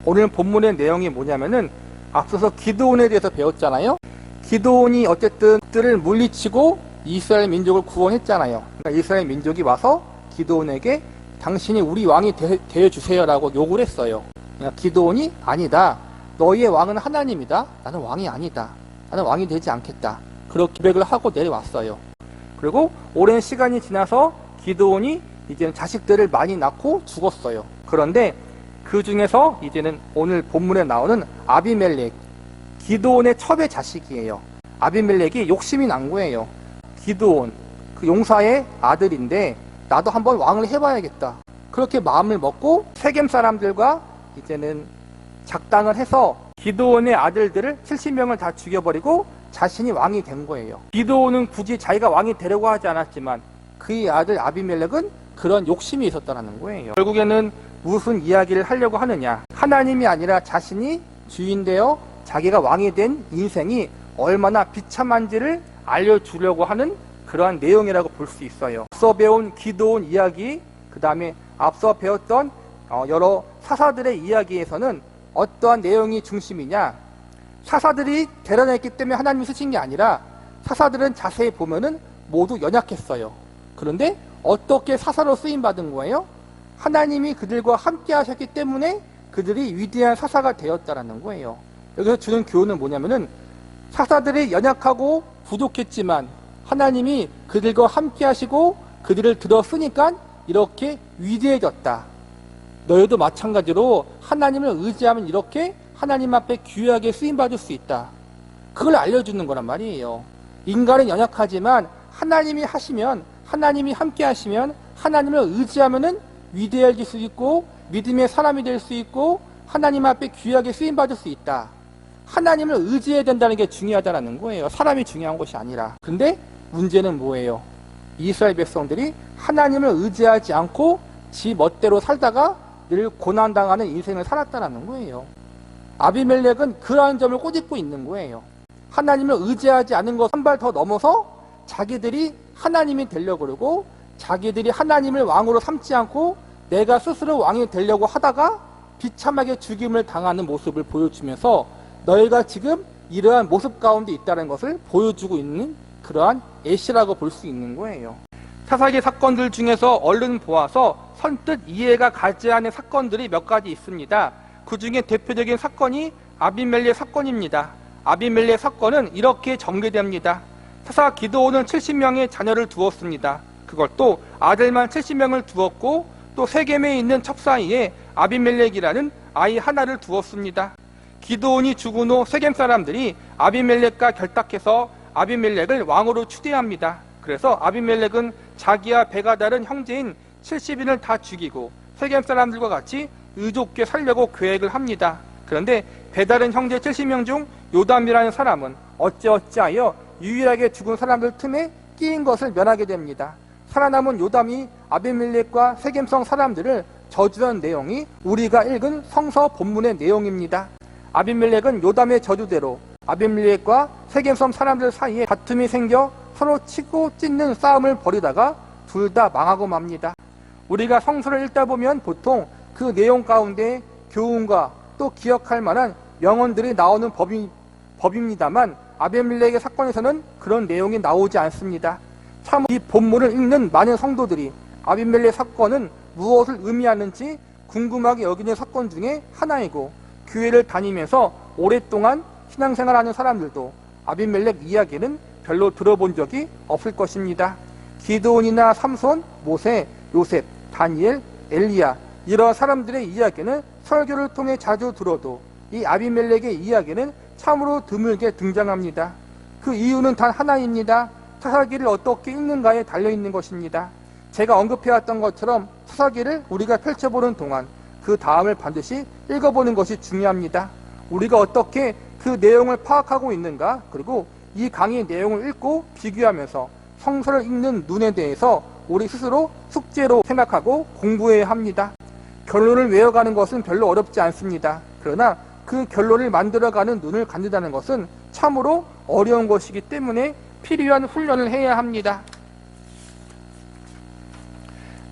오늘 본문의 내용이 뭐냐면은 앞서서 기드온에 대해서 배웠잖아요. 기드온이 어쨌든 들을 물리치고 이스라엘 민족을 구원했잖아요. 그러니까 이스라엘 민족이 와서 기드온에게 당신이 우리 왕이 되어주세요라고 요구를 했어요. 그러니까 기드온이 아니다. 너희의 왕은 하나님이다. 나는 왕이 아니다. 나는 왕이 되지 않겠다. 그렇게 고백을 하고 내려왔어요. 그리고 오랜 시간이 지나서 기드온이 이제는 자식들을 많이 낳고 죽었어요. 그런데 그 중에서 이제는 오늘 본문에 나오는 아비멜렉, 기드온의 첩의 자식이에요. 아비멜렉이 욕심이 난 거예요. 기드온, 그 용사의 아들인데 나도 한번 왕을 해봐야겠다. 그렇게 마음을 먹고 세겜 사람들과 이제는 작당을 해서 기드온의 아들들을 70명을 다 죽여버리고 자신이 왕이 된 거예요. 기드온은 굳이 자기가 왕이 되려고 하지 않았지만 그의 아들 아비멜렉은 그런 욕심이 있었다는 거예요. 결국에는 무슨 이야기를 하려고 하느냐, 하나님이 아니라 자신이 주인 되어 자기가 왕이 된 인생이 얼마나 비참한지를 알려주려고 하는 그러한 내용이라고 볼 수 있어요. 앞서 배운 기드온 이야기, 그 다음에 앞서 배웠던 여러 사사들의 이야기에서는 어떠한 내용이 중심이냐, 사사들이 대련했기 때문에 하나님이 쓰신 게 아니라 사사들은 자세히 보면은 모두 연약했어요. 그런데 어떻게 사사로 쓰임받은 거예요? 하나님이 그들과 함께 하셨기 때문에 그들이 위대한 사사가 되었다라는 거예요. 여기서 주는 교훈은 뭐냐면은 사사들이 연약하고 부족했지만 하나님이 그들과 함께 하시고 그들을 들어 쓰니까 이렇게 위대해졌다. 너희도 마찬가지로 하나님을 의지하면 이렇게 하나님 앞에 귀하게 쓰임받을 수 있다. 그걸 알려주는 거란 말이에요. 인간은 연약하지만 하나님이 하시면, 하나님이 함께 하시면, 하나님을 의지하면은 위대해질 수 있고 믿음의 사람이 될 수 있고 하나님 앞에 귀하게 쓰임받을 수 있다. 하나님을 의지해야 된다는 게 중요하다는 거예요. 사람이 중요한 것이 아니라. 근데 문제는 뭐예요? 이스라엘 백성들이 하나님을 의지하지 않고 지 멋대로 살다가 늘 고난당하는 인생을 살았다는 거예요. 아비멜렉은 그러한 점을 꼬집고 있는 거예요. 하나님을 의지하지 않은 것 한 발 더 넘어서 자기들이 하나님이 되려고 그러고 자기들이 하나님을 왕으로 삼지 않고 내가 스스로 왕이 되려고 하다가 비참하게 죽임을 당하는 모습을 보여주면서 너희가 지금 이러한 모습 가운데 있다는 것을 보여주고 있는 그러한 예시라고 볼 수 있는 거예요. 사사기 사건들 중에서 얼른 보아서 선뜻 이해가 가지 않는 사건들이 몇 가지 있습니다. 그 중에 대표적인 사건이 아비멜렉 사건입니다. 아비멜렉 사건은 이렇게 전개됩니다. 사사 기드온은 70명의 자녀를 두었습니다. 그것도 아들만 70명을 두었고 또 세겜에 있는 첩 사이에 아비멜렉이라는 아이 하나를 두었습니다. 기드온이 죽은 후 세겜 사람들이 아비멜렉과 결탁해서 아비멜렉을 왕으로 추대합니다. 그래서 아비멜렉은 자기와 배가 다른 형제인 70인을 다 죽이고 세겜 사람들과 같이 의좋게 살려고 계획을 합니다. 그런데 배다른 형제 70명 중 요담이라는 사람은 어찌어찌하여 유일하게 죽은 사람들 틈에 끼인 것을 면하게 됩니다. 살아남은 요담이 아비멜렉과 세겜성 사람들을 저주한 내용이 우리가 읽은 성서 본문의 내용입니다. 아비멜렉은 요담의 저주대로 아비멜렉과 세겜성 사람들 사이에 다툼이 생겨 서로 치고 찢는 싸움을 벌이다가 둘 다 망하고 맙니다. 우리가 성서를 읽다 보면 보통 그 내용 가운데 교훈과 또 기억할 만한 명언들이 나오는 법입니다만 아비멜렉의 사건에서는 그런 내용이 나오지 않습니다. 참 이 본문을 읽는 많은 성도들이 아비멜렉 사건은 무엇을 의미하는지 궁금하게 여기는 사건 중에 하나이고 교회를 다니면서 오랫동안 신앙생활하는 사람들도 아비멜렉 이야기는 별로 들어본 적이 없을 것입니다. 기드온이나 삼손, 모세, 요셉, 다니엘, 엘리야 이런 사람들의 이야기는 설교를 통해 자주 들어도 이 아비멜렉의 이야기는 참으로 드물게 등장합니다. 그 이유는 단 하나입니다. 사사기를 어떻게 읽는가에 달려있는 것입니다. 제가 언급해왔던 것처럼 사사기를 우리가 펼쳐보는 동안 그 다음을 반드시 읽어보는 것이 중요합니다. 우리가 어떻게 그 내용을 파악하고 있는가, 그리고 이 강의 내용을 읽고 비교하면서 성서를 읽는 눈에 대해서 우리 스스로 숙제로 생각하고 공부해야 합니다. 결론을 외워가는 것은 별로 어렵지 않습니다. 그러나 그 결론을 만들어가는 눈을 갖는다는 것은 참으로 어려운 것이기 때문에 필요한 훈련을 해야 합니다.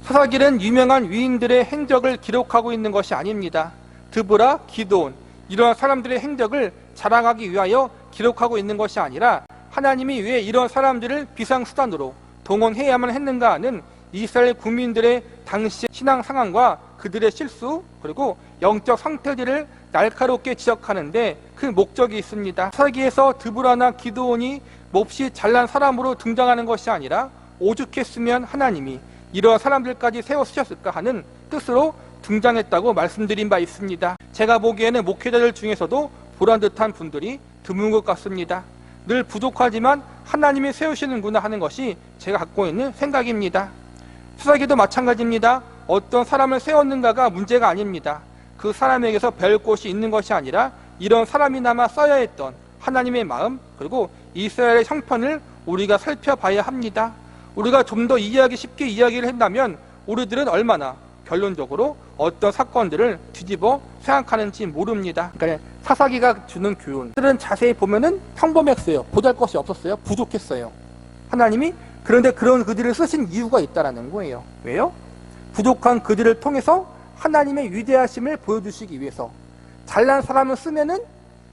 사사기는 유명한 위인들의 행적을 기록하고 있는 것이 아닙니다. 드보라, 기드온 이런 사람들의 행적을 자랑하기 위하여 기록하고 있는 것이 아니라 하나님이 왜 이런 사람들을 비상수단으로 동원해야만 했는가 하는 이스라엘 국민들의 당시의 신앙 상황과 그들의 실수 그리고 영적 상태들을 날카롭게 지적하는데 그 목적이 있습니다. 사기에서 드보라나 기드온이 몹시 잘난 사람으로 등장하는 것이 아니라 오죽했으면 하나님이 이러한 사람들까지 세워 쓰셨을까 하는 뜻으로 등장했다고 말씀드린 바 있습니다. 제가 보기에는 목회자들 중에서도 보란듯한 분들이 드문 것 같습니다. 늘 부족하지만 하나님이 세우시는구나 하는 것이 제가 갖고 있는 생각입니다. 수사기도 마찬가지입니다. 어떤 사람을 세웠는가가 문제가 아닙니다. 그 사람에게서 배울 것이 있는 것이 아니라 이런 사람이나마 써야 했던 하나님의 마음 그리고 이스라엘의 형편을 우리가 살펴봐야 합니다. 우리가 좀 더 이해하기 쉽게 이야기를 한다면 우리들은 얼마나 결론적으로 어떤 사건들을 뒤집어 생각하는지 모릅니다. 그러니까 사사기가 주는 교훈들은 자세히 보면은 평범했어요. 보잘것이 없었어요. 부족했어요. 하나님이 그런데 그런 그들을 쓰신 이유가 있다라는 거예요. 왜요? 부족한 그들을 통해서 하나님의 위대하심을 보여주시기 위해서. 잘난 사람을 쓰면은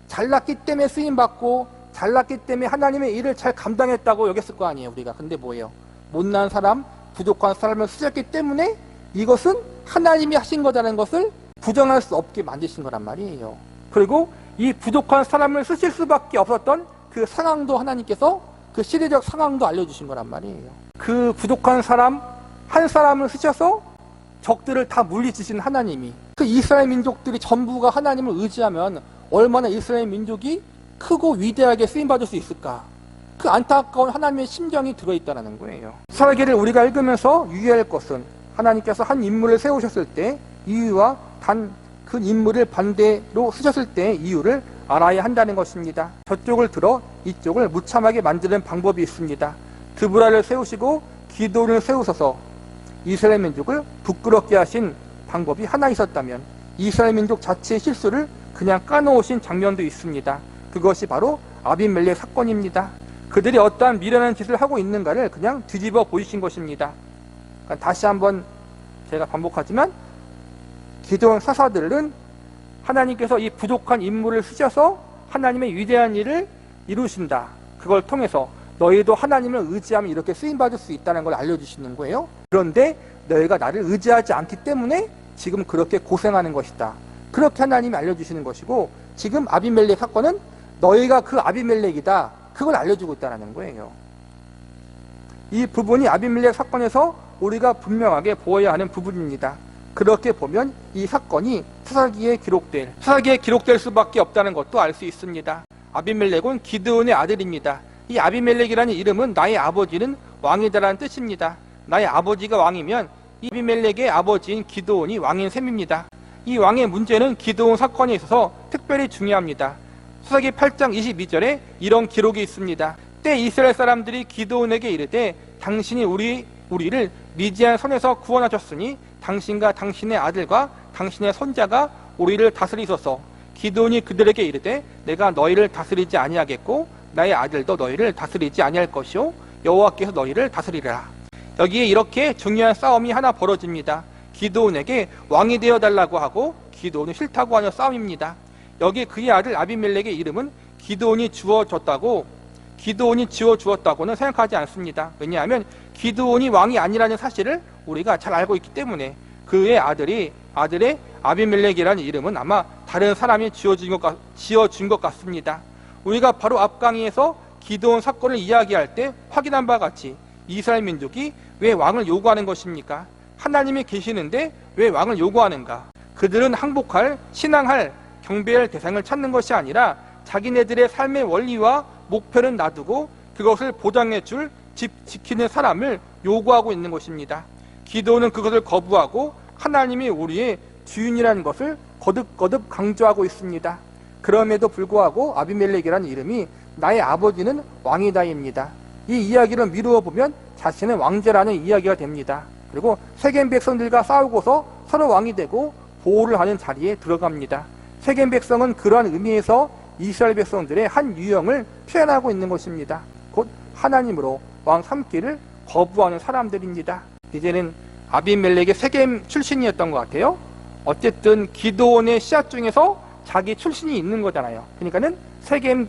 잘났기 때문에 쓰임받고 잘났기 때문에 하나님의 일을 잘 감당했다고 여겼을 거 아니에요, 우리가. 근데 뭐예요? 못난 사람, 부족한 사람을 쓰셨기 때문에 이것은 하나님이 하신 거다라는 것을 부정할 수 없게 만드신 거란 말이에요. 그리고 이 부족한 사람을 쓰실 수밖에 없었던 그 상황도 하나님께서 그 시대적 상황도 알려주신 거란 말이에요. 그 부족한 사람 한 사람을 쓰셔서 적들을 다 물리치신 하나님이 그 이스라엘 민족들이 전부가 하나님을 의지하면 얼마나 이스라엘 민족이 크고 위대하게 쓰임받을 수 있을까. 그 안타까운 하나님의 심정이 들어있다는 거예요. 사사기를 우리가 읽으면서 유의할 것은 하나님께서 한 인물을 세우셨을 때 이유와 단 그 인물을 반대로 쓰셨을 때의 이유를 알아야 한다는 것입니다. 저쪽을 들어 이쪽을 무참하게 만드는 방법이 있습니다. 드보라를 세우시고 기드온을 세우셔서 이스라엘 민족을 부끄럽게 하신 방법이 하나 있었다면 이스라엘 민족 자체의 실수를 그냥 까놓으신 장면도 있습니다. 그것이 바로 아비멜렉 사건입니다. 그들이 어떠한 미련한 짓을 하고 있는가를 그냥 뒤집어 보이신 것입니다. 그러니까 다시 한번 제가 반복하지만 기드온 사사들은 하나님께서 이 부족한 인물을 쓰셔서 하나님의 위대한 일을 이루신다. 그걸 통해서 너희도 하나님을 의지하면 이렇게 쓰임받을 수 있다는 걸 알려주시는 거예요. 그런데 너희가 나를 의지하지 않기 때문에 지금 그렇게 고생하는 것이다. 그렇게 하나님이 알려주시는 것이고 지금 아비멜렉 사건은 너희가 그 아비멜렉이다. 그걸 알려주고 있다는 거예요. 이 부분이 아비멜렉 사건에서 우리가 분명하게 보아야 하는 부분입니다. 그렇게 보면 이 사건이 사사기에 기록될 수밖에 없다는 것도 알 수 있습니다. 아비멜렉은 기드온의 아들입니다. 이 아비멜렉이라는 이름은 나의 아버지는 왕이다라는 뜻입니다. 나의 아버지가 왕이면 이 아비멜렉의 아버지인 기드온이 왕인 셈입니다. 이 왕의 문제는 기드온 사건에 있어서 특별히 중요합니다. 사사기 8장 22절에 이런 기록이 있습니다. 때 이스라엘 사람들이 기드온에게 이르되 당신이 우리를 미디안 손에서 구원하셨으니 당신과 당신의 아들과 당신의 손자가 우리를 다스리소서. 기드온이 그들에게 이르되 내가 너희를 다스리지 아니하겠고 나의 아들도 너희를 다스리지 아니할 것이요 여호와께서 너희를 다스리라. 여기에 이렇게 중요한 싸움이 하나 벌어집니다. 기드온에게 왕이 되어달라고 하고 기드온이 싫다고 하는 싸움입니다. 여기 그의 아들 아비멜렉의 이름은 기드온이 지어주었다고는 생각하지 않습니다. 왜냐하면 기드온이 왕이 아니라는 사실을 우리가 잘 알고 있기 때문에 그의 아들의 아비멜렉이라는 이름은 아마 다른 사람이 지어준 것 같습니다. 우리가 바로 앞 강의에서 기드온 사건을 이야기할 때 확인한 바와 같이 이스라엘 민족이 왜 왕을 요구하는 것입니까? 하나님이 계시는데 왜 왕을 요구하는가? 그들은 항복할, 신앙할, 경배할 대상을 찾는 것이 아니라 자기네들의 삶의 원리와 목표는 놔두고 그것을 보장해줄 지키는 사람을 요구하고 있는 것입니다. 기드온은 그것을 거부하고 하나님이 우리의 주인이라는 것을 거듭거듭 강조하고 있습니다. 그럼에도 불구하고 아비멜렉이라는 이름이 나의 아버지는 왕이다입니다. 이 이야기를 미루어 보면 자신은 왕제라는 이야기가 됩니다. 그리고 세겜 백성들과 싸우고서 서로 왕이 되고 보호를 하는 자리에 들어갑니다. 세겜 백성은 그러한 의미에서 이스라엘 백성들의 한 유형을 표현하고 있는 것입니다. 곧 하나님으로 왕 삼기를 거부하는 사람들입니다. 이제는 아비멜렉의 세겜 출신이었던 것 같아요. 어쨌든 기드온의 씨앗 중에서 자기 출신이 있는 거잖아요. 그러니까는 세겜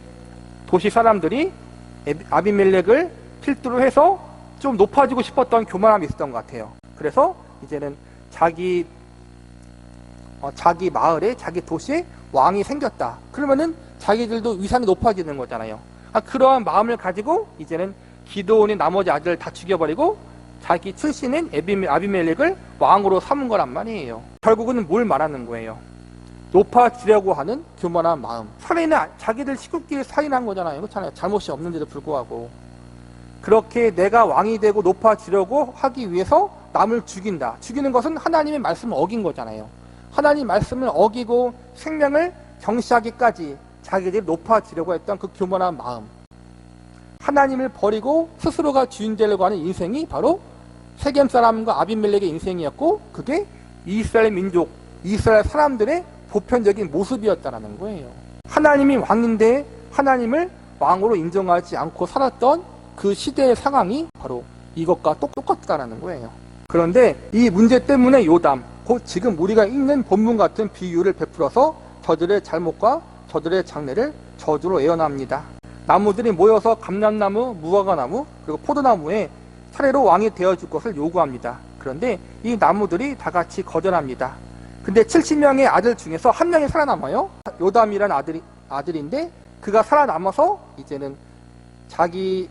도시 사람들이 아비멜렉을 필두로 해서 좀 높아지고 싶었던 교만함이 있었던 것 같아요. 그래서 이제는 자기 마을에, 자기 도시에 왕이 생겼다. 그러면은 자기들도 위상이 높아지는 거잖아요. 그러한 마음을 가지고 이제는 기드온이 나머지 아들을 다 죽여버리고 자기 출신인 아비멜렉을 왕으로 삼은 거란 말이에요. 결국은 뭘 말하는 거예요? 높아지려고 하는 교만한 마음. 살인은 자기들 식구끼리 살인한 거잖아요. 그렇잖아요. 잘못이 없는데도 불구하고. 그렇게 내가 왕이 되고 높아지려고 하기 위해서 남을 죽인다. 죽이는 것은 하나님의 말씀을 어긴 거잖아요. 하나님 말씀을 어기고 생명을 경시하기까지 자기들이 높아지려고 했던 그 교만한 마음. 하나님을 버리고 스스로가 주인 되려고 하는 인생이 바로 세겜 사람과 아비멜렉의 인생이었고, 그게 이스라엘 민족, 이스라엘 사람들의 보편적인 모습이었다는 거예요. 하나님이 왕인데 하나님을 왕으로 인정하지 않고 살았던 그 시대의 상황이 바로 이것과 똑같다는 거예요. 그런데 이 문제 때문에 요담, 곧 지금 우리가 읽는 본문 같은 비유를 베풀어서 저들의 잘못과 저들의 장래를 저주로 예언합니다. 나무들이 모여서 감람나무, 무화과나무, 그리고 포도나무에 차례로 왕이 되어줄 것을 요구합니다. 그런데 이 나무들이 다 같이 거절합니다. 근데 70명의 아들 중에서 한 명이 살아남아요. 요담이라는 아들인데 그가 살아남아서 이제는 자기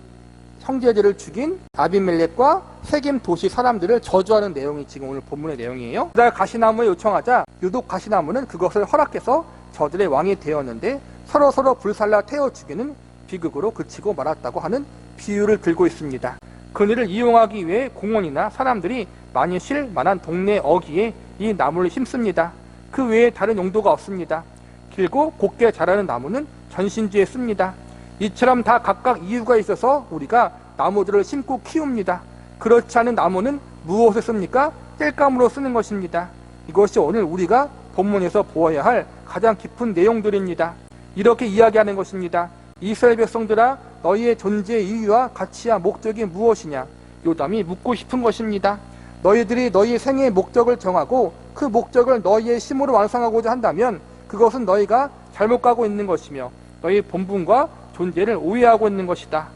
형제들을 죽인 아비멜렉과 세겜 도시 사람들을 저주하는 내용이 지금 오늘 본문의 내용이에요. 그날 가시나무에 요청하자 유독 가시나무는 그것을 허락해서 저들의 왕이 되었는데 서로 불살라 태워 죽이는 비극으로 그치고 말았다고 하는 비유를 들고 있습니다. 그늘을 이용하기 위해 공원이나 사람들이 많이 쉴 만한 동네 어귀에 이 나무를 심습니다. 그 외에 다른 용도가 없습니다. 길고 곱게 자라는 나무는 전신주에 씁니다. 이처럼 다 각각 이유가 있어서 우리가 나무들을 심고 키웁니다. 그렇지 않은 나무는 무엇에 씁니까? 땔감으로 쓰는 것입니다. 이것이 오늘 우리가 본문에서 보아야 할 가장 깊은 내용들입니다. 이렇게 이야기하는 것입니다. 이스라엘 백성들아, 너희의 존재의 이유와 가치와 목적이 무엇이냐? 요담이 묻고 싶은 것입니다. 너희들이 너희 생애의 목적을 정하고 그 목적을 너희의 힘으로 완성하고자 한다면 그것은 너희가 잘못 가고 있는 것이며 너희의 본분과 존재를 오해하고 있는 것이다.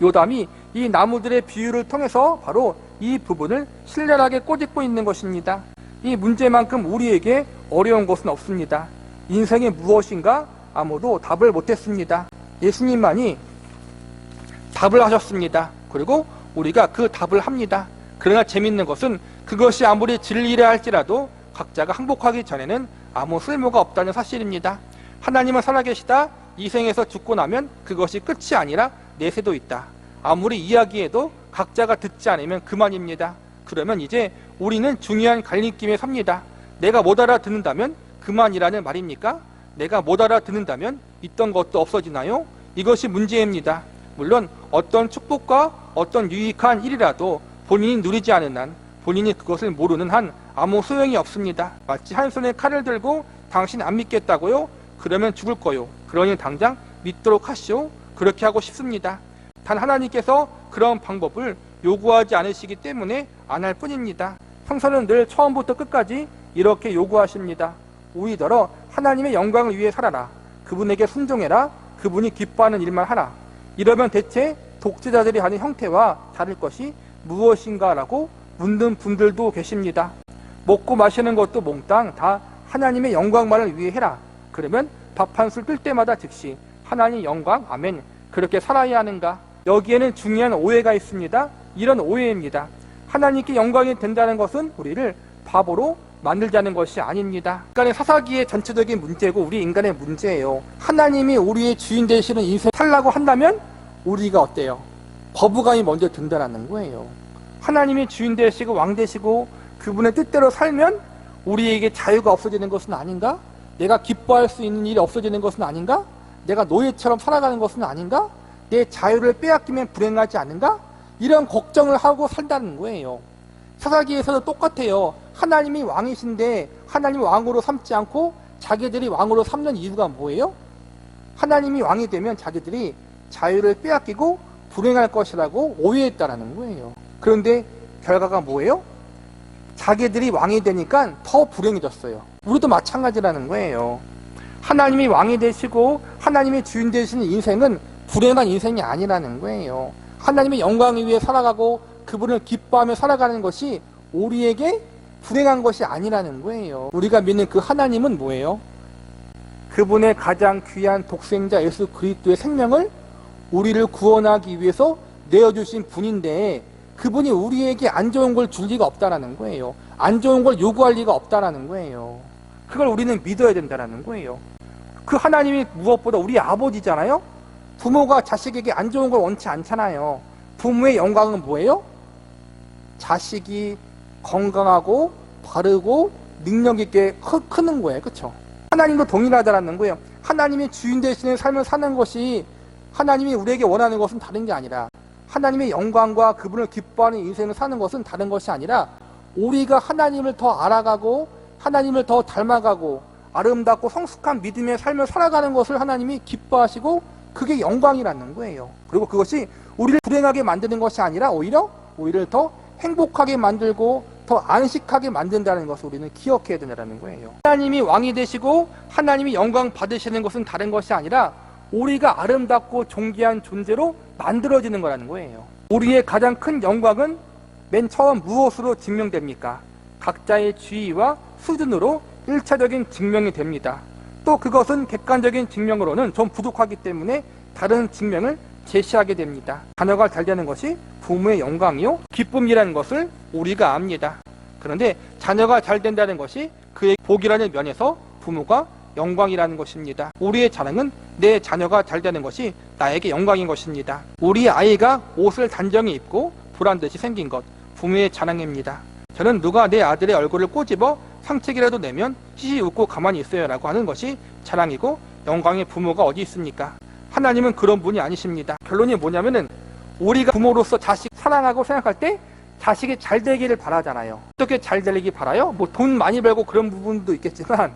요담이 이 나무들의 비유를 통해서 바로 이 부분을 신랄하게 꼬집고 있는 것입니다. 이 문제만큼 우리에게 어려운 것은 없습니다. 인생이 무엇인가 아무도 답을 못했습니다. 예수님만이 답을 하셨습니다. 그리고 우리가 그 답을 합니다. 그러나 재밌는 것은 그것이 아무리 진리라 할지라도 각자가 항복하기 전에는 아무 쓸모가 없다는 사실입니다. 하나님은 살아계시다. 이 생에서 죽고 나면 그것이 끝이 아니라 내세도 있다. 아무리 이야기해도 각자가 듣지 않으면 그만입니다. 그러면 이제 우리는 중요한 갈림길에 섭니다. 내가 못 알아듣는다면 그만이라는 말입니까? 내가 못 알아듣는다면 있던 것도 없어지나요? 이것이 문제입니다. 물론 어떤 축복과 어떤 유익한 일이라도 본인이 누리지 않은 한, 본인이 그것을 모르는 한 아무 소용이 없습니다. 마치 한 손에 칼을 들고 당신 안 믿겠다고요? 그러면 죽을 거요. 그러니 당장 믿도록 하시오. 그렇게 하고 싶습니다. 단 하나님께서 그런 방법을 요구하지 않으시기 때문에 안 할 뿐입니다. 성서는 늘 처음부터 끝까지 이렇게 요구하십니다. 오히려 하나님의 영광을 위해 살아라. 그분에게 순종해라. 그분이 기뻐하는 일만 하라. 이러면 대체 독재자들이 하는 형태와 다를 것이 무엇인가라고 묻는 분들도 계십니다. 먹고 마시는 것도 몽땅 다 하나님의 영광만을 위해 해라. 그러면 밥 한 술 뜰 때마다 즉시 하나님 영광 아멘 그렇게 살아야 하는가? 여기에는 중요한 오해가 있습니다. 이런 오해입니다. 하나님께 영광이 된다는 것은 우리를 바보로 만들자는 것이 아닙니다. 인간의 사사기의 전체적인 문제고 우리 인간의 문제예요. 하나님이 우리의 주인 되시는 인생 살라고 한다면 우리가 어때요? 거부감이 먼저 든다는 거예요. 하나님이 주인 되시고 왕 되시고 그분의 뜻대로 살면 우리에게 자유가 없어지는 것은 아닌가? 내가 기뻐할 수 있는 일이 없어지는 것은 아닌가? 내가 노예처럼 살아가는 것은 아닌가? 내 자유를 빼앗기면 불행하지 않은가? 이런 걱정을 하고 산다는 거예요. 사사기에서도 똑같아요. 하나님이 왕이신데 하나님을 왕으로 삼지 않고 자기들이 왕으로 삼는 이유가 뭐예요? 하나님이 왕이 되면 자기들이 자유를 빼앗기고 불행할 것이라고 오해했다라는 거예요. 그런데 결과가 뭐예요? 자기들이 왕이 되니까 더 불행해졌어요. 우리도 마찬가지라는 거예요. 하나님이 왕이 되시고 하나님이 주인 되시는 인생은 불행한 인생이 아니라는 거예요. 하나님의 영광 위에 살아가고 그분을 기뻐하며 살아가는 것이 우리에게 불행한 것이 아니라는 거예요. 우리가 믿는 그 하나님은 뭐예요? 그분의 가장 귀한 독생자 예수 그리스도의 생명을 우리를 구원하기 위해서 내어주신 분인데 그분이 우리에게 안 좋은 걸 줄 리가 없다라는 거예요. 안 좋은 걸 요구할 리가 없다라는 거예요. 그걸 우리는 믿어야 된다라는 거예요. 그 하나님이 무엇보다 우리 아버지잖아요. 부모가 자식에게 안 좋은 걸 원치 않잖아요. 부모의 영광은 뭐예요? 자식이 건강하고 바르고 능력 있게 크는 거예요. 그렇죠? 하나님도 동일하다라는 거예요. 하나님이 주인 되시는 삶을 사는 것이 하나님이 우리에게 원하는 것은 다른 게 아니라 하나님의 영광과 그분을 기뻐하는 인생을 사는 것은 다른 것이 아니라 우리가 하나님을 더 알아가고 하나님을 더 닮아가고 아름답고 성숙한 믿음의 삶을 살아가는 것을 하나님이 기뻐하시고 그게 영광이라는 거예요. 그리고 그것이 우리를 불행하게 만드는 것이 아니라 오히려 우리를 더 행복하게 만들고 더 안식하게 만든다는 것을 우리는 기억해야 된다는 거예요. 하나님이 왕이 되시고 하나님이 영광 받으시는 것은 다른 것이 아니라 우리가 아름답고 존귀한 존재로 만들어지는 거라는 거예요. 우리의 가장 큰 영광은 맨 처음 무엇으로 증명됩니까? 각자의 지위와 수준으로 1차적인 증명이 됩니다. 또 그것은 객관적인 증명으로는 좀 부족하기 때문에 다른 증명을 제시하게 됩니다. 자녀가 잘 되는 것이 부모의 영광이요 기쁨이라는 것을 우리가 압니다. 그런데 자녀가 잘 된다는 것이 그의 복이라는 면에서 부모가 영광이라는 것입니다. 우리의 자랑은 내 자녀가 잘 되는 것이 나에게 영광인 것입니다. 우리 아이가 옷을 단정히 입고 보란듯이 생긴 것, 부모의 자랑입니다. 저는 누가 내 아들의 얼굴을 꼬집어 상책이라도 내면 히히 웃고 가만히 있어요 라고 하는 것이 자랑이고 영광의 부모가 어디 있습니까? 하나님은 그런 분이 아니십니다. 결론이 뭐냐면은 우리가 부모로서 자식 사랑하고 생각할 때 자식이 잘 되기를 바라잖아요. 어떻게 잘 되기 바라요? 뭐 돈 많이 벌고 그런 부분도 있겠지만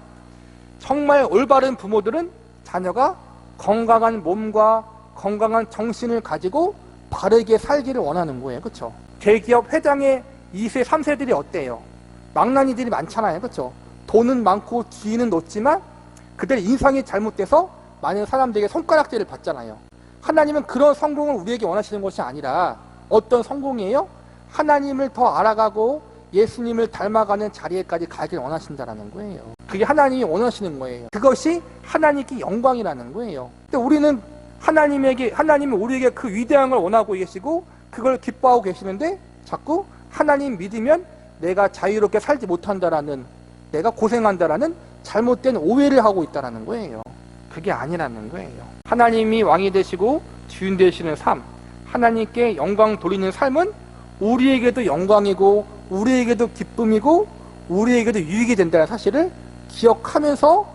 정말 올바른 부모들은 자녀가 건강한 몸과 건강한 정신을 가지고 바르게 살기를 원하는 거예요. 그렇죠? 대기업 회장의 2세, 3세들이 어때요? 망나니들이 많잖아요. 그렇죠? 돈은 많고 지위는 높지만 그들 인상이 잘못돼서 많은 사람들에게 손가락질을 받잖아요. 하나님은 그런 성공을 우리에게 원하시는 것이 아니라 어떤 성공이에요? 하나님을 더 알아가고 예수님을 닮아가는 자리에까지 가길 원하신다는 거예요. 그게 하나님이 원하시는 거예요. 그것이 하나님께 영광이라는 거예요. 근데 우리는 하나님은 우리에게 그 위대한 걸 원하고 계시고 그걸 기뻐하고 계시는데 자꾸 하나님 믿으면 내가 자유롭게 살지 못한다라는, 내가 고생한다라는 잘못된 오해를 하고 있다는 거예요. 그게 아니라는 거예요. 하나님이 왕이 되시고 주인 되시는 삶, 하나님께 영광 돌리는 삶은 우리에게도 영광이고 우리에게도 기쁨이고 우리에게도 유익이 된다는 사실을 기억하면서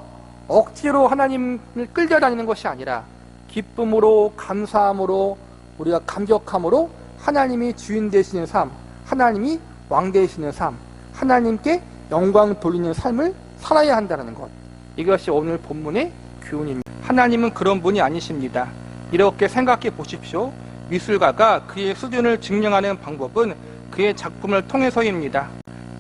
억지로 하나님을 끌려다니는 것이 아니라 기쁨으로 감사함으로 우리가 감격함으로 하나님이 주인 되시는 삶, 하나님이 왕 되시는 삶, 하나님께 영광 돌리는 삶을 살아야 한다는 것, 이것이 오늘 본문의 교훈입니다. 하나님은 그런 분이 아니십니다. 이렇게 생각해 보십시오. 미술가가 그의 수준을 증명하는 방법은 그의 작품을 통해서입니다.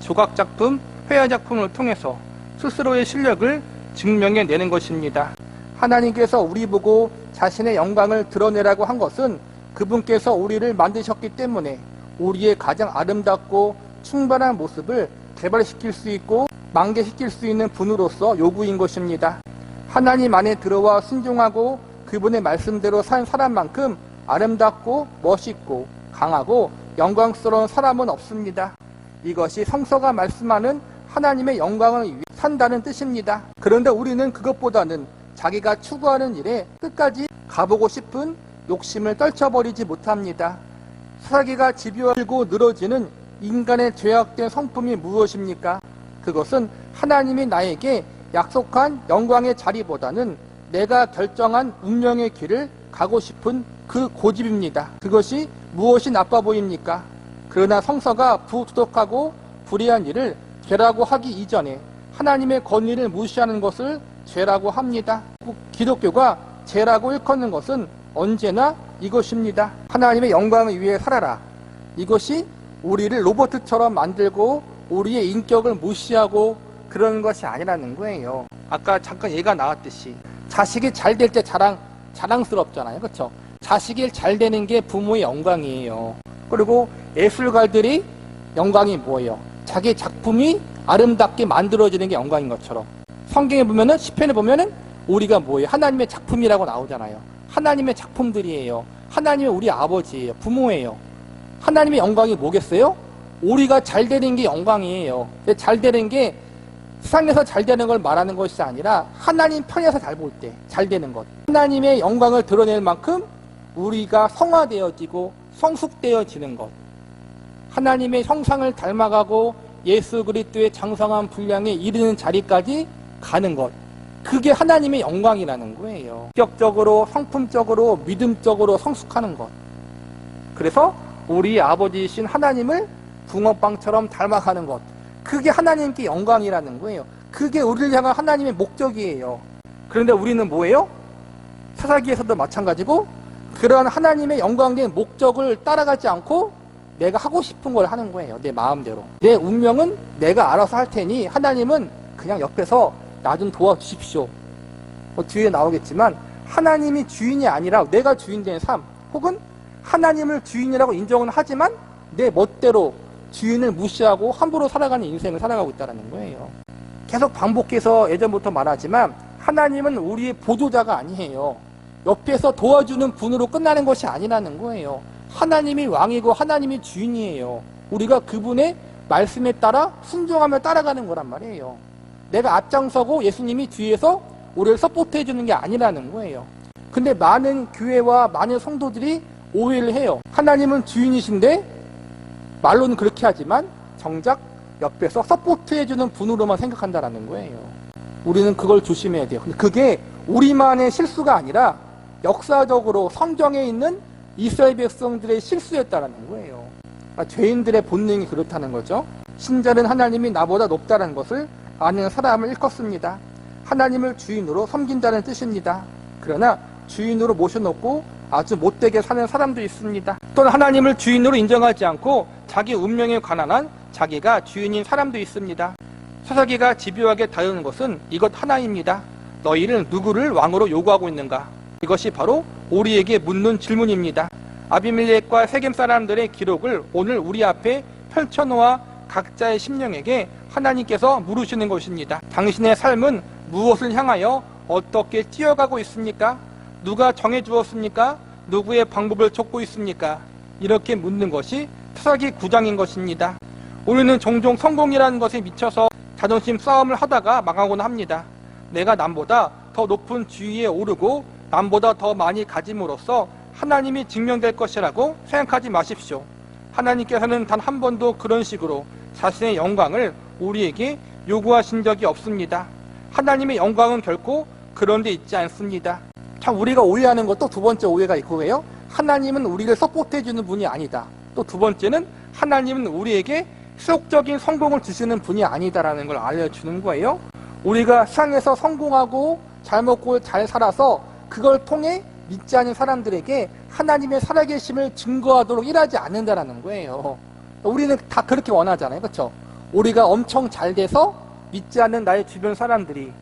조각작품, 회화작품을 통해서 스스로의 실력을 증명해내는 것입니다. 하나님께서 우리 보고 자신의 영광을 드러내라고 한 것은 그분께서 우리를 만드셨기 때문에 우리의 가장 아름답고 충만한 모습을 개발시킬 수 있고 만개시킬 수 있는 분으로서 요구인 것입니다. 하나님 안에 들어와 순종하고 그분의 말씀대로 산 사람만큼 아름답고 멋있고 강하고 영광스러운 사람은 없습니다. 이것이 성서가 말씀하는 하나님의 영광을 위해 산다는 뜻입니다. 그런데 우리는 그것보다는 자기가 추구하는 일에 끝까지 가보고 싶은 욕심을 떨쳐버리지 못합니다. 살기가 집요하고 늘어지는 인간의 죄악된 성품이 무엇입니까? 그것은 하나님이 나에게 약속한 영광의 자리보다는 내가 결정한 운명의 길을 가고 싶은 그 고집입니다. 그것이 무엇이 나빠 보입니까? 그러나 성서가 부도덕하고 불의한 일을 죄라고 하기 이전에 하나님의 권위를 무시하는 것을 죄라고 합니다. 기독교가 죄라고 일컫는 것은 언제나 이것입니다. 하나님의 영광을 위해 살아라. 이것이 우리를 로봇처럼 만들고 우리의 인격을 무시하고 그런 것이 아니라는 거예요. 아까 잠깐 얘가 나왔듯이 자식이 잘 될 때 자랑스럽잖아요. 그렇죠? 자식이 잘 되는 게 부모의 영광이에요. 그리고 예술가들이 영광이 뭐예요? 자기 작품이 아름답게 만들어지는 게 영광인 것처럼 성경에 보면은 시편에 보면은 우리가 뭐예요? 하나님의 작품이라고 나오잖아요. 하나님의 작품들이에요. 하나님의 우리 아버지예요. 부모예요. 하나님의 영광이 뭐겠어요? 우리가 잘 되는 게 영광이에요. 잘 되는 게 세상에서 잘 되는 걸 말하는 것이 아니라 하나님 편에서 잘 볼 때 잘 되는 것. 하나님의 영광을 드러낼 만큼 우리가 성화되어지고 성숙되어지는 것. 하나님의 형상을 닮아가고 예수 그리스도의 장성한 분량에 이르는 자리까지 가는 것. 그게 하나님의 영광이라는 거예요. 인격적으로, 성품적으로, 믿음적으로 성숙하는 것. 그래서 우리 아버지이신 하나님을 붕어빵처럼 닮아가는 것. 그게 하나님께 영광이라는 거예요. 그게 우리를 향한 하나님의 목적이에요. 그런데 우리는 뭐예요? 사사기에서도 마찬가지고 그러한 하나님의 영광된 목적을 따라가지 않고 내가 하고 싶은 걸 하는 거예요. 내 마음대로. 내 운명은 내가 알아서 할 테니 하나님은 그냥 옆에서 나 좀 도와주십시오. 뒤에 나오겠지만 하나님이 주인이 아니라 내가 주인 된 삶, 혹은 하나님을 주인이라고 인정은 하지만 내 멋대로 주인을 무시하고 함부로 살아가는 인생을 살아가고 있다는 거예요. 계속 반복해서 예전부터 말하지만 하나님은 우리의 보조자가 아니에요. 옆에서 도와주는 분으로 끝나는 것이 아니라는 거예요. 하나님이 왕이고 하나님이 주인이에요. 우리가 그분의 말씀에 따라 순종하며 따라가는 거란 말이에요. 내가 앞장서고 예수님이 뒤에서 우리를 서포트해 주는 게 아니라는 거예요. 근데 많은 교회와 많은 성도들이 오해를 해요. 하나님은 주인이신데 말로는 그렇게 하지만 정작 옆에서 서포트해 주는 분으로만 생각한다는 거예요. 우리는 그걸 조심해야 돼요. 근데 그게 우리만의 실수가 아니라 역사적으로 성경에 있는 이스라엘 백성들의 실수였다는 거예요. 그러니까 죄인들의 본능이 그렇다는 거죠. 신자는 하나님이 나보다 높다는 것을 아는 사람을 일컫습니다. 하나님을 주인으로 섬긴다는 뜻입니다. 그러나 주인으로 모셔놓고 아주 못되게 사는 사람도 있습니다. 또는 하나님을 주인으로 인정하지 않고 자기 운명에 관한 한 자기가 주인인 사람도 있습니다. 사사기가 집요하게 다루는 것은 이것 하나입니다. 너희는 누구를 왕으로 요구하고 있는가? 이것이 바로 우리에게 묻는 질문입니다. 아비멜렉과 세겜 사람들의 기록을 오늘 우리 앞에 펼쳐놓아 각자의 심령에게 하나님께서 물으시는 것입니다. 당신의 삶은 무엇을 향하여 어떻게 뛰어가고 있습니까? 누가 정해주었습니까? 누구의 방법을 쫓고 있습니까? 이렇게 묻는 것이 사사기 9장인 것입니다. 우리는 종종 성공이라는 것에 미쳐서 자존심 싸움을 하다가 망하곤 합니다. 내가 남보다 더 높은 지위에 오르고 남보다 더 많이 가짐으로써 하나님이 증명될 것이라고 생각하지 마십시오. 하나님께서는 단 한 번도 그런 식으로 자신의 영광을 우리에게 요구하신 적이 없습니다. 하나님의 영광은 결코 그런 데 있지 않습니다. 참 우리가 오해하는 것도 두 번째 오해가 있고요. 하나님은 우리를 서포트해주는 분이 아니다. 또 두 번째는 하나님은 우리에게 수욕적인 성공을 주시는 분이 아니다라는 걸 알려주는 거예요. 우리가 세상에서 성공하고 잘 먹고 잘 살아서 그걸 통해 믿지 않는 사람들에게 하나님의 살아계심을 증거하도록 일하지 않는다라는 거예요. 우리는 다 그렇게 원하잖아요. 그렇죠? 우리가 엄청 잘 돼서 믿지 않는 나의 주변 사람들이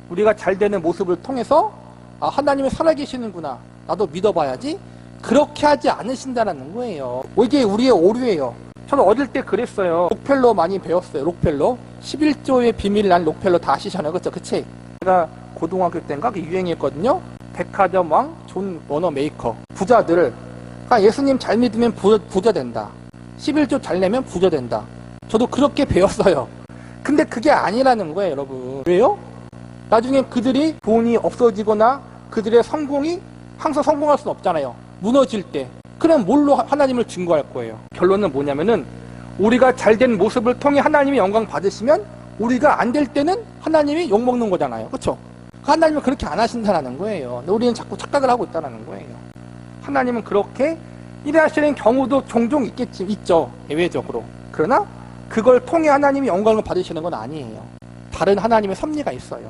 우리가 잘 되는 모습을 통해서 아, 하나님이 살아계시는구나. 나도 믿어봐야지. 그렇게 하지 않으신다는 거예요. 이게 우리의 오류예요. 저는 어릴 때 그랬어요. 록펠러 많이 배웠어요. 록펠러. 11조의 비밀 난 록펠러 다 아시잖아요. 그쵸? 그 책. 제가 고등학교 때인가 그 유행했거든요. 백화점 왕 존 워너 메이커. 부자들. 그러니까 예수님 잘 믿으면 부자 된다. 11조 잘 내면 부자 된다. 저도 그렇게 배웠어요. 근데 그게 아니라는 거예요, 여러분. 왜요? 나중에 그들이 돈이 없어지거나 그들의 성공이 항상 성공할 수는 없잖아요. 무너질 때. 그럼 뭘로 하나님을 증거할 거예요? 결론은 뭐냐면은 우리가 잘된 모습을 통해 하나님이 영광 받으시면 우리가 안 될 때는 하나님이 욕먹는 거잖아요. 그렇죠? 하나님은 그렇게 안 하신다는 거예요. 우리는 자꾸 착각을 하고 있다는 거예요. 하나님은 그렇게 일하시는 경우도 종종 있죠. 예외적으로. 그러나 그걸 통해 하나님이 영광을 받으시는 건 아니에요. 다른 하나님의 섭리가 있어요.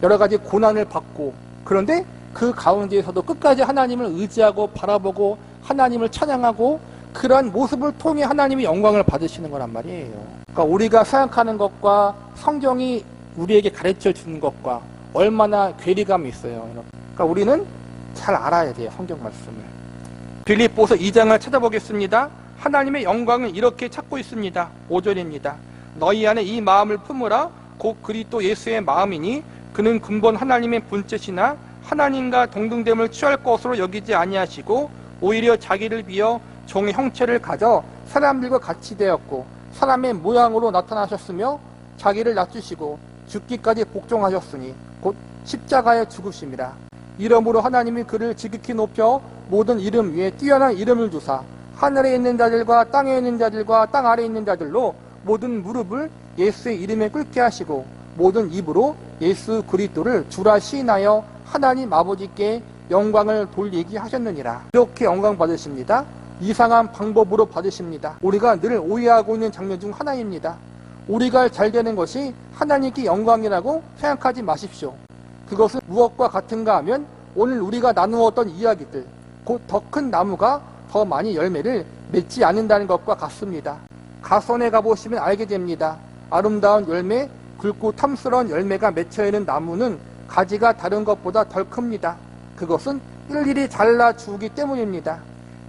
여러 가지 고난을 받고 그런데 그 가운데에서도 끝까지 하나님을 의지하고 바라보고 하나님을 찬양하고 그러한 모습을 통해 하나님이 영광을 받으시는 거란 말이에요. 그러니까 우리가 생각하는 것과 성경이 우리에게 가르쳐 주는 것과 얼마나 괴리감이 있어요. 그러니까 우리는 잘 알아야 돼요. 성경 말씀을. 빌립보서 2장을 찾아보겠습니다. 하나님의 영광을 이렇게 찾고 있습니다. 5절입니다. 너희 안에 이 마음을 품으라. 곧 그리스도 예수의 마음이니 그는 근본 하나님의 본체시나 하나님과 동등됨을 취할 것으로 여기지 아니하시고 오히려 자기를 비어 종의 형체를 가져 사람들과 같이 되었고 사람의 모양으로 나타나셨으며 자기를 낮추시고 죽기까지 복종하셨으니 곧 십자가에 죽으심이라. 이러므로 하나님이 그를 지극히 높여 모든 이름 위에 뛰어난 이름을 주사 하늘에 있는 자들과 땅에 있는 자들과 땅 아래에 있는 자들로 모든 무릎을 예수의 이름에 꿇게 하시고 모든 입으로 예수 그리스도를 주라 시인하여 하나님 아버지께 영광을 돌리게 하셨느니라. 이렇게 영광 받으십니다. 이상한 방법으로 받으십니다. 우리가 늘 오해하고 있는 장면 중 하나입니다. 우리가 잘 되는 것이 하나님께 영광이라고 생각하지 마십시오. 그것은 무엇과 같은가 하면 오늘 우리가 나누었던 이야기들, 곧 더 큰 나무가 더 많이 열매를 맺지 않는다는 것과 같습니다. 가선에 가보시면 알게 됩니다. 아름다운 열매, 굵고 탐스러운 열매가 맺혀있는 나무는 가지가 다른 것보다 덜 큽니다. 그것은 일일이 잘라주기 때문입니다.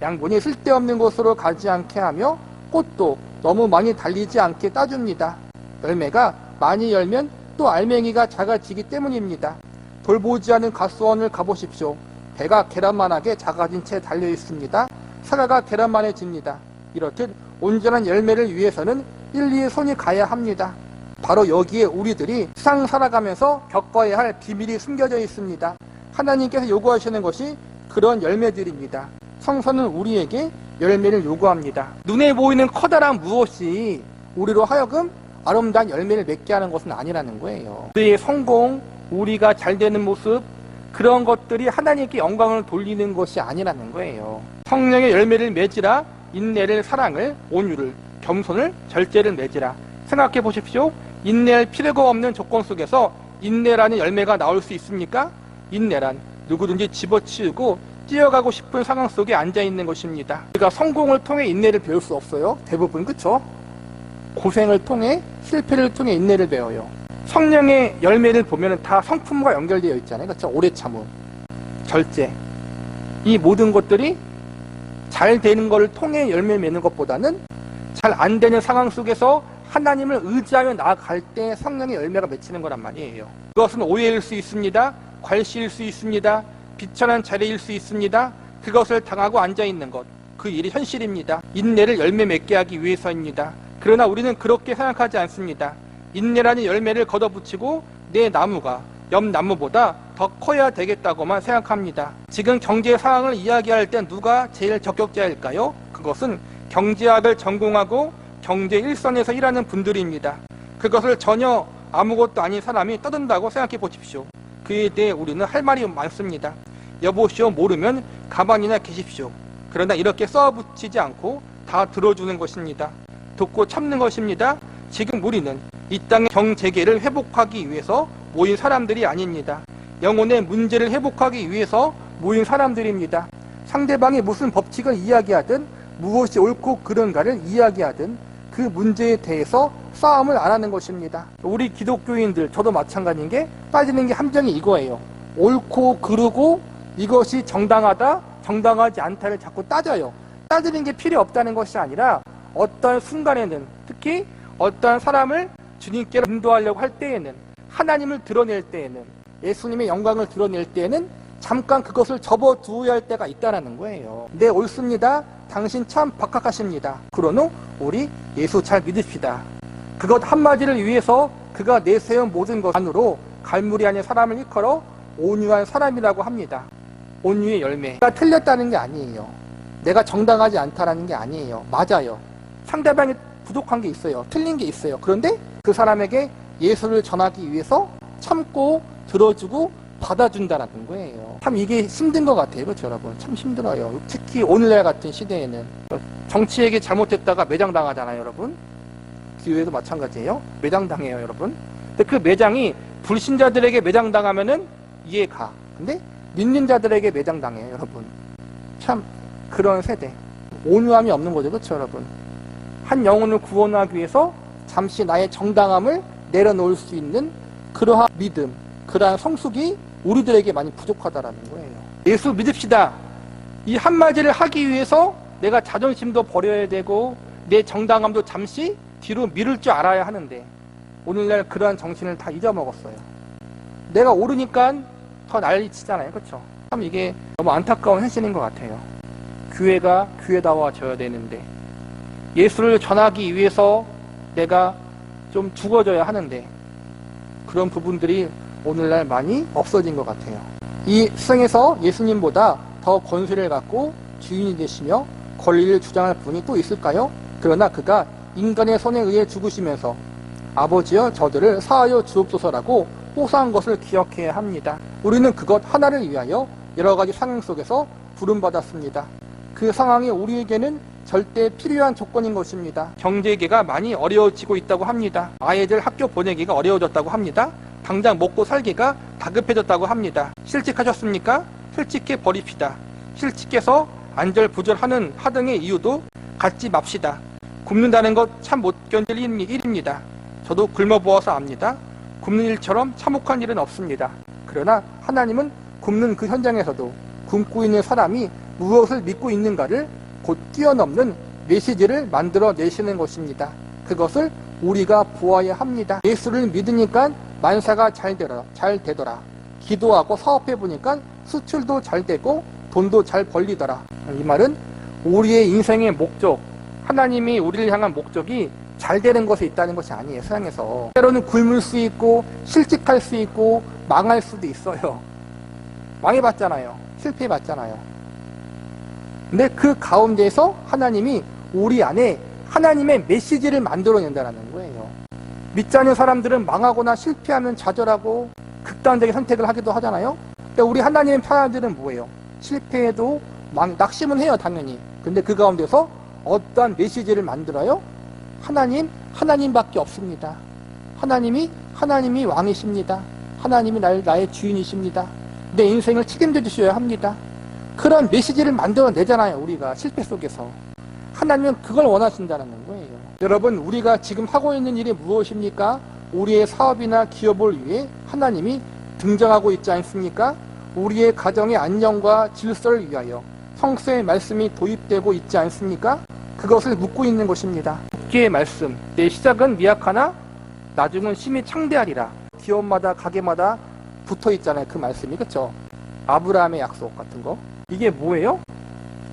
양분이 쓸데없는 곳으로 가지 않게 하며 꽃도 너무 많이 달리지 않게 따줍니다. 열매가 많이 열면 또 알맹이가 작아지기 때문입니다. 돌보지 않은 갓수원을 가보십시오. 배가 계란만하게 작아진 채 달려 있습니다. 사과가 계란만해집니다. 이렇듯 온전한 열매를 위해서는 일일이 손이 가야 합니다. 바로 여기에 우리들이 세상 살아가면서 겪어야 할 비밀이 숨겨져 있습니다. 하나님께서 요구하시는 것이 그런 열매들입니다. 성서는 우리에게 열매를 요구합니다. 눈에 보이는 커다란 무엇이 우리로 하여금 아름다운 열매를 맺게 하는 것은 아니라는 거예요. 우리의 성공, 우리가 잘 되는 모습, 그런 것들이 하나님께 영광을 돌리는 것이 아니라는 거예요. 성령의 열매를 맺으라. 인내를, 사랑을, 온유를, 겸손을, 절제를 맺으라. 생각해 보십시오. 인내할 필요가 없는 조건 속에서 인내라는 열매가 나올 수 있습니까? 인내란 누구든지 집어치우고 뛰어가고 싶은 상황 속에 앉아있는 것입니다. 우리가 성공을 통해 인내를 배울 수 없어요. 대부분 그쵸? 고생을 통해, 실패를 통해 인내를 배워요. 성령의 열매를 보면 다 성품과 연결되어 있잖아요. 그렇죠? 오래 참음, 절제. 이 모든 것들이 잘 되는 것을 통해 열매를 맺는 것보다는 잘 안 되는 상황 속에서 하나님을 의지하며 나아갈 때 성령의 열매가 맺히는 거란 말이에요. 그것은 오해일 수 있습니다. 괄시일 수 있습니다. 비천한 자리일 수 있습니다. 그것을 당하고 앉아있는 것, 그 일이 현실입니다. 인내를 열매 맺게 하기 위해서입니다. 그러나 우리는 그렇게 생각하지 않습니다. 인내라는 열매를 걷어붙이고 내 나무가 옆 나무보다 더 커야 되겠다고만 생각합니다. 지금 경제 상황을 이야기할 때 누가 제일 적격자일까요? 그것은 경제학을 전공하고 경제 일선에서 일하는 분들입니다. 그것을 전혀 아무것도 아닌 사람이 떠든다고 생각해 보십시오. 그에 대해 우리는 할 말이 많습니다. 여보시오, 모르면 가만히나 계십시오. 그러나 이렇게 써붙이지 않고 다 들어주는 것입니다. 듣고 참는 것입니다. 지금 우리는 이 땅의 경제계를 회복하기 위해서 모인 사람들이 아닙니다. 영혼의 문제를 회복하기 위해서 모인 사람들입니다. 상대방이 무슨 법칙을 이야기하든 무엇이 옳고 그른가를 이야기하든 그 문제에 대해서 싸움을 안 하는 것입니다. 우리 기독교인들, 저도 마찬가지인 게 빠지는 게 함정이 이거예요. 옳고 그르고 이것이 정당하다, 정당하지 않다를 자꾸 따져요. 따지는 게 필요 없다는 것이 아니라 어떤 순간에는, 특히 어떤 사람을 주님께로 인도하려고 할 때에는, 하나님을 드러낼 때에는, 예수님의 영광을 드러낼 때에는 잠깐 그것을 접어두어야 할 때가 있다는 거예요. 네, 옳습니다. 당신 참 박학하십니다. 그러노 우리 예수 잘 믿읍시다. 그것 한마디를 위해서 그가 내세운 모든 것 안으로 갈무리 아닌 사람을 일컬어 온유한 사람이라고 합니다. 온유의 열매. 내가 틀렸다는 게 아니에요. 내가 정당하지 않다라는 게 아니에요. 맞아요. 상대방이 부족한 게 있어요. 틀린 게 있어요. 그런데 그 사람에게 예수를 전하기 위해서 참고 들어주고 받아준다는 거예요. 참 이게 힘든 것 같아요. 그렇죠, 여러분? 참 힘들어요. 특히 오늘날 같은 시대에는. 정치에게 잘못했다가 매장당하잖아요, 여러분. 교회도 마찬가지예요. 매장당해요, 여러분. 근데 그 매장이 불신자들에게 매장당하면은 이해가. 근데 믿는 자들에게 매장당해요, 여러분. 참 그런 세대. 온유함이 없는 거죠, 그렇죠, 여러분? 한 영혼을 구원하기 위해서 잠시 나의 정당함을 내려놓을 수 있는 그러한 믿음, 그러한 성숙이 우리들에게 많이 부족하다라는 거예요. 예수 믿읍시다. 이 한마디를 하기 위해서 내가 자존심도 버려야 되고 내 정당함도 잠시 뒤로 미룰 줄 알아야 하는데 오늘날 그러한 정신을 다 잊어먹었어요. 내가 오르니까 더 난리치잖아요. 그렇죠? 참 이게 너무 안타까운 현실인 것 같아요. 교회가 교회다워져야 되는데 예수를 전하기 위해서 내가 좀 죽어져야 하는데 그런 부분들이 오늘날 많이 없어진 것 같아요. 이 세상에서 예수님보다 더 권세를 갖고 주인이 되시며 권리를 주장할 분이 또 있을까요? 그러나 그가 인간의 손에 의해 죽으시면서 아버지여 저들을 사하여 주옵소서라고 호소한 것을 기억해야 합니다. 우리는 그것 하나를 위하여 여러 가지 상황 속에서 부름받았습니다. 그 상황이 우리에게는 절대 필요한 조건인 것입니다. 경제계가 많이 어려워지고 있다고 합니다. 아이들 학교 보내기가 어려워졌다고 합니다. 당장 먹고 살기가 다급해졌다고 합니다. 실직하셨습니까? 실직해 버립시다. 실직해서 안절부절하는 하등의 이유도 갖지 맙시다. 굶는다는 것 참 못 견딜 일입니다. 저도 굶어보아서 압니다. 굶는 일처럼 참혹한 일은 없습니다. 그러나 하나님은 굶는 그 현장에서도 굶고 있는 사람이 무엇을 믿고 있는가를 곧 뛰어넘는 메시지를 만들어 내시는 것입니다. 그것을 우리가 보아야 합니다. 예수를 믿으니까 만사가 잘 되더라. 기도하고 사업해보니까 수출도 잘 되고 돈도 잘 벌리더라. 이 말은 우리의 인생의 목적, 하나님이 우리를 향한 목적이 잘 되는 것에 있다는 것이 아니에요. 세상에서 때로는 굶을 수 있고 실직할 수 있고 망할 수도 있어요. 망해봤잖아요. 실패해봤잖아요. 근데 그 가운데서 하나님이 우리 안에 하나님의 메시지를 만들어낸다는 거예요. 믿지 않는 사람들은 망하거나 실패하면 좌절하고 극단적인 선택을 하기도 하잖아요. 근데 우리 하나님의 편아들은 뭐예요? 실패해도 낙심은 해요, 당연히. 근데 그 가운데서 어떠한 메시지를 만들어요? 하나님밖에 없습니다. 하나님이 왕이십니다. 하나님이 나의 주인이십니다. 내 인생을 책임져 주셔야 합니다. 그런 메시지를 만들어내잖아요, 우리가 실패 속에서. 하나님은 그걸 원하신다는 거예요. 여러분, 우리가 지금 하고 있는 일이 무엇입니까? 우리의 사업이나 기업을 위해 하나님이 등장하고 있지 않습니까? 우리의 가정의 안녕과 질서를 위하여 성서의 말씀이 도입되고 있지 않습니까? 그것을 묻고 있는 것입니다. 국기의 말씀, 내 시작은 미약하나 나중은 심히 창대하리라. 기업마다 가게마다 붙어 있잖아요, 그 말씀이. 그렇죠? 아브라함의 약속 같은 거. 이게 뭐예요?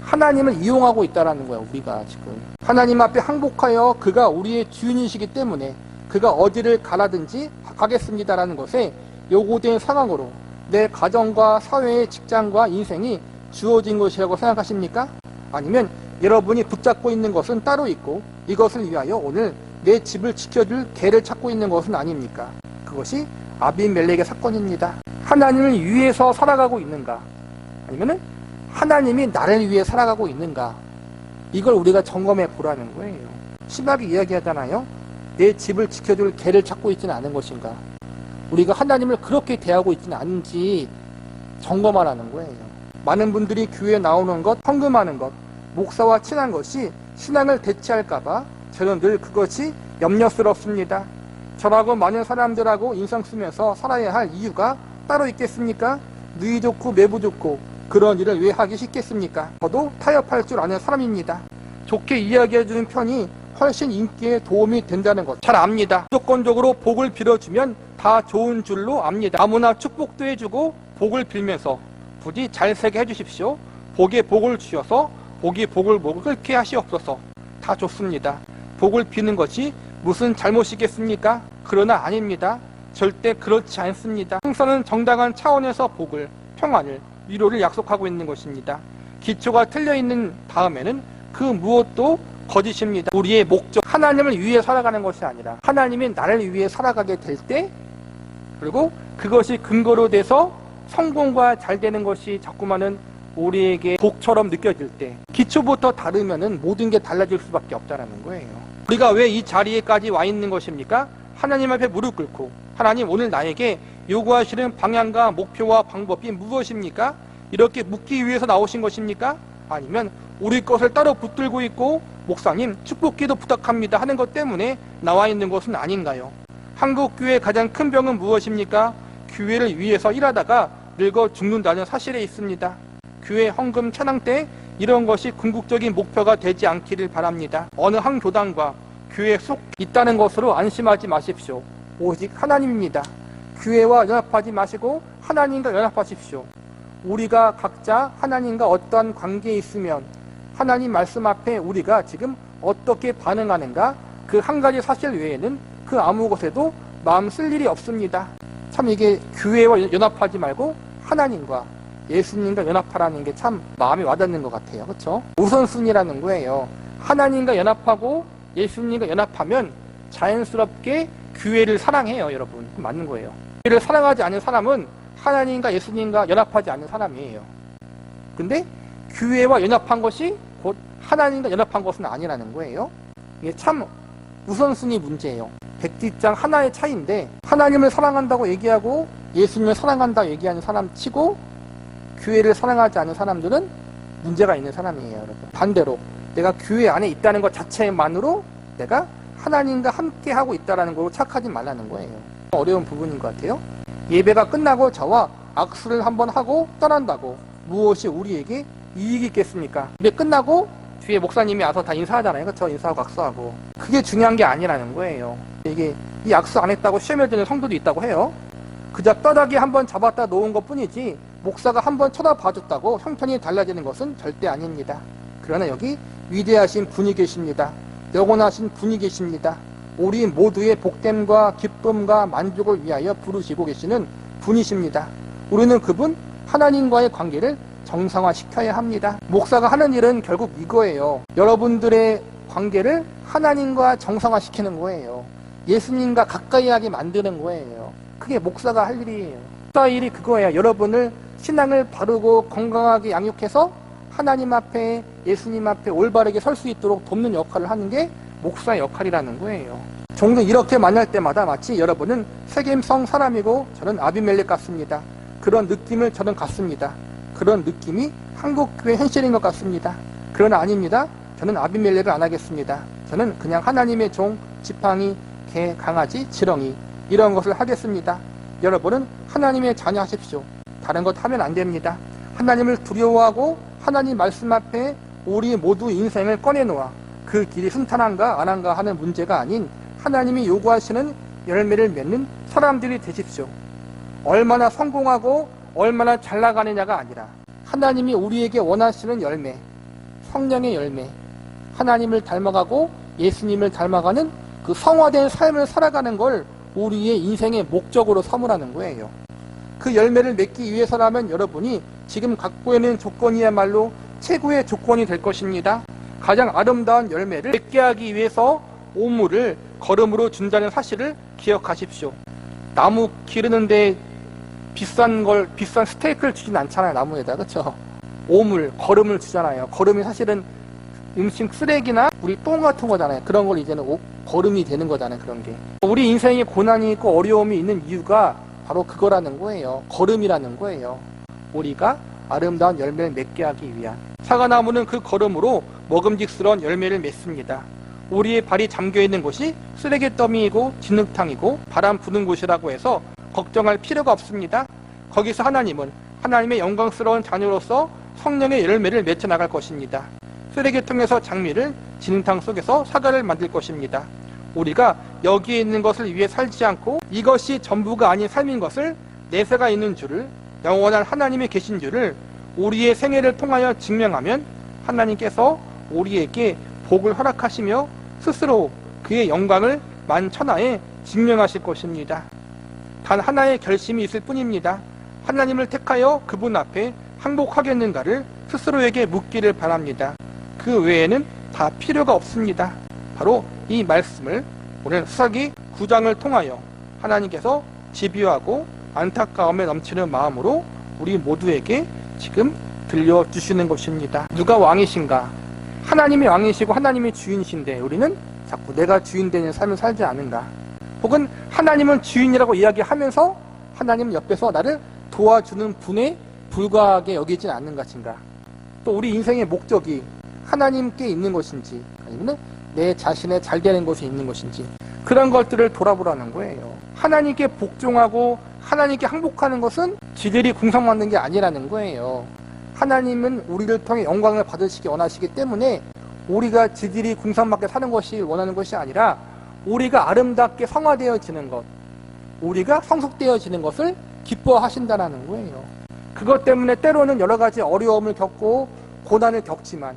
하나님을 이용하고 있다라는 거예요, 우리가 지금. 하나님 앞에 항복하여 그가 우리의 주인이시기 때문에 그가 어디를 가라든지 가겠습니다라는 것에 요구된 상황으로 내 가정과 사회의 직장과 인생이 주어진 것이라고 생각하십니까? 아니면 여러분이 붙잡고 있는 것은 따로 있고 이것을 위하여 오늘 내 집을 지켜줄 개를 찾고 있는 것은 아닙니까? 그것이 아비멜렉의 사건입니다. 하나님을 위해서 살아가고 있는가? 아니면 하나님이 나를 위해 살아가고 있는가? 이걸 우리가 점검해 보라는 거예요. 심하게 이야기하잖아요. 내 집을 지켜줄 개를 찾고 있지는 않은 것인가? 우리가 하나님을 그렇게 대하고 있지는 않은지 점검하라는 거예요. 많은 분들이 교회에 나오는 것, 헌금하는 것, 목사와 친한 것이 신앙을 대체할까봐 저는 늘 그것이 염려스럽습니다. 저라고 많은 사람들하고 인상 쓰면서 살아야 할 이유가 따로 있겠습니까? 누이 좋고 매부 좋고 그런 일을 왜 하기 쉽겠습니까? 저도 타협할 줄 아는 사람입니다. 좋게 이야기해주는 편이 훨씬 인기에 도움이 된다는 것 잘 압니다. 무조건적으로 복을 빌어주면 다 좋은 줄로 압니다. 아무나 축복도 해주고 복을 빌면서 부디 잘 살게 해주십시오. 복에 복을 주셔서 복이 복을 끓게 하시옵소서. 다 좋습니다. 복을 비는 것이 무슨 잘못이겠습니까? 그러나 아닙니다. 절대 그렇지 않습니다. 성서는 정당한 차원에서 복을, 평안을, 위로를 약속하고 있는 것입니다. 기초가 틀려있는 다음에는 그 무엇도 거짓입니다. 우리의 목적, 하나님을 위해 살아가는 것이 아니라 하나님이 나를 위해 살아가게 될 때, 그리고 그것이 근거로 돼서 성공과 잘 되는 것이 자꾸만은 우리에게 복처럼 느껴질 때, 기초부터 다르면은 모든 게 달라질 수밖에 없다는 거예요. 우리가 왜 이 자리에까지 와 있는 것입니까? 하나님 앞에 무릎 꿇고, 하나님 오늘 나에게 요구하시는 방향과 목표와 방법이 무엇입니까? 이렇게 묻기 위해서 나오신 것입니까? 아니면 우리 것을 따로 붙들고 있고 목사님 축복기도 부탁합니다 하는 것 때문에 나와 있는 것은 아닌가요? 한국교회의 가장 큰 병은 무엇입니까? 교회를 위해서 일하다가 늙어 죽는다는 사실에 있습니다. 교회 헌금 찬양 때 이런 것이 궁극적인 목표가 되지 않기를 바랍니다. 어느 한 교단과 교회에 속 있다는 것으로 안심하지 마십시오. 오직 하나님입니다. 교회와 연합하지 마시고 하나님과 연합하십시오. 우리가 각자 하나님과 어떠한 관계에 있으면 하나님 말씀 앞에 우리가 지금 어떻게 반응하는가, 그 한 가지 사실 외에는 그 아무 곳에도 마음 쓸 일이 없습니다. 참 이게 교회와 연합하지 말고 하나님과 예수님과 연합하라는 게 참 마음에 와닿는 것 같아요. 그렇죠? 우선순위라는 거예요. 하나님과 연합하고 예수님과 연합하면 자연스럽게 교회를 사랑해요. 여러분, 맞는 거예요. 교회를 사랑하지 않는 사람은 하나님과 예수님과 연합하지 않는 사람이에요. 근데 교회와 연합한 것이 곧 하나님과 연합한 것은 아니라는 거예요. 이게 참 우선순위 문제예요. 백지장 하나의 차이인데 하나님을 사랑한다고 얘기하고 예수님을 사랑한다고 얘기하는 사람 치고 교회를 사랑하지 않는 사람들은 문제가 있는 사람이에요. 여러분, 반대로 내가 교회 안에 있다는 것 자체만으로 내가 하나님과 함께 하고 있다는 걸로 착하지 말라는 거예요. 어려운 부분인 것 같아요. 예배가 끝나고 저와 악수를 한번 하고 떠난다고 무엇이 우리에게 이익이 있겠습니까? 예배 끝나고 뒤에 목사님이 와서 다 인사하잖아요. 그렇죠? 인사하고 악수하고. 그게 중요한 게 아니라는 거예요. 이게 이 악수 안 했다고 시험에 드는 성도도 있다고 해요. 그저 뼈다귀 한번 잡았다 놓은 것 뿐이지 목사가 한번 쳐다봐줬다고 형편이 달라지는 것은 절대 아닙니다. 그러나 여기 위대하신 분이 계십니다. 영원하신 분이 계십니다. 우리 모두의 복됨과 기쁨과 만족을 위하여 부르시고 계시는 분이십니다. 우리는 그분 하나님과의 관계를 정상화시켜야 합니다. 목사가 하는 일은 결국 이거예요. 여러분들의 관계를 하나님과 정상화시키는 거예요. 예수님과 가까이 하게 만드는 거예요. 그게 목사가 할 일이에요. 목사의 일이 그거예요. 여러분을 신앙을 바르고 건강하게 양육해서 하나님 앞에 예수님 앞에 올바르게 설 수 있도록 돕는 역할을 하는 게 목사의 역할이라는 거예요. 종종 이렇게 만날 때마다 마치 여러분은 세겜성 사람이고 저는 아비멜렉 같습니다. 그런 느낌을 저는 갖습니다. 그런 느낌이 한국교회 현실인 것 같습니다. 그러나 아닙니다. 저는 아비멜렉을 안 하겠습니다. 저는 그냥 하나님의 종, 지팡이, 개, 강아지, 지렁이 이런 것을 하겠습니다. 여러분은 하나님의 자녀 하십시오. 다른 것 하면 안 됩니다. 하나님을 두려워하고 하나님 말씀 앞에 우리 모두 인생을 꺼내놓아 그 길이 순탄한가 안 한가 하는 문제가 아닌 하나님이 요구하시는 열매를 맺는 사람들이 되십시오. 얼마나 성공하고 얼마나 잘 나가느냐가 아니라 하나님이 우리에게 원하시는 열매, 성령의 열매, 하나님을 닮아가고 예수님을 닮아가는 그 성화된 삶을 살아가는 걸 우리의 인생의 목적으로 삼으라는 거예요. 그 열매를 맺기 위해서라면 여러분이 지금 갖고 있는 조건이야말로 최고의 조건이 될 것입니다. 가장 아름다운 열매를 맺게 하기 위해서 오물을 거름으로 준다는 사실을 기억하십시오. 나무 기르는데 비싼 스테이크를 주진 않잖아요. 나무에다. 그렇죠? 오물, 거름을 주잖아요. 거름이 사실은 음식 쓰레기나 우리 똥 같은 거잖아요. 그런 걸 이제는 거름이 되는 거잖아요. 그런 게. 우리 인생에 고난이 있고 어려움이 있는 이유가 바로 그거라는 거예요. 거름이라는 거예요. 우리가 아름다운 열매를 맺게 하기 위한. 사과나무는 그 거름으로 먹음직스러운 열매를 맺습니다. 우리의 발이 잠겨있는 곳이 쓰레기 더미이고 진흙탕이고 바람 부는 곳이라고 해서 걱정할 필요가 없습니다. 거기서 하나님은 하나님의 영광스러운 자녀로서 성령의 열매를 맺혀 나갈 것입니다. 쓰레기통에서 장미를, 진흙탕 속에서 사과를 만들 것입니다. 우리가 여기에 있는 것을 위해 살지 않고 이것이 전부가 아닌 삶인 것을 내세가 있는 줄을, 영원한 하나님이 계신 줄을 우리의 생애를 통하여 증명하면 하나님께서 우리에게 복을 허락하시며 스스로 그의 영광을 만천하에 증명하실 것입니다. 단 하나의 결심이 있을 뿐입니다. 하나님을 택하여 그분 앞에 항복하겠는가를 스스로에게 묻기를 바랍니다. 그 외에는 다 필요가 없습니다. 바로 이 말씀을 오늘 수사기 9장을 통하여 하나님께서 집요하고 안타까움에 넘치는 마음으로 우리 모두에게 지금 들려주시는 것입니다. 누가 왕이신가? 하나님이 왕이시고 하나님이 주인이신데 우리는 자꾸 내가 주인 되는 삶을 살지 않은가? 혹은 하나님은 주인이라고 이야기하면서 하나님은 옆에서 나를 도와주는 분에 불과하게 여기진 않는 것인가? 또 우리 인생의 목적이 하나님께 있는 것인지 아니면 내 자신의 잘 되는 것이 있는 것인지 그런 것들을 돌아보라는 거예요. 하나님께 복종하고 하나님께 항복하는 것은 지들이 궁상받는 게 아니라는 거예요. 하나님은 우리를 통해 영광을 받으시기 원하시기 때문에 우리가 지들이 궁상받게 사는 것이 원하는 것이 아니라 우리가 아름답게 성화되어지는 것, 우리가 성숙되어지는 것을 기뻐하신다는 거예요. 그것 때문에 때로는 여러 가지 어려움을 겪고 고난을 겪지만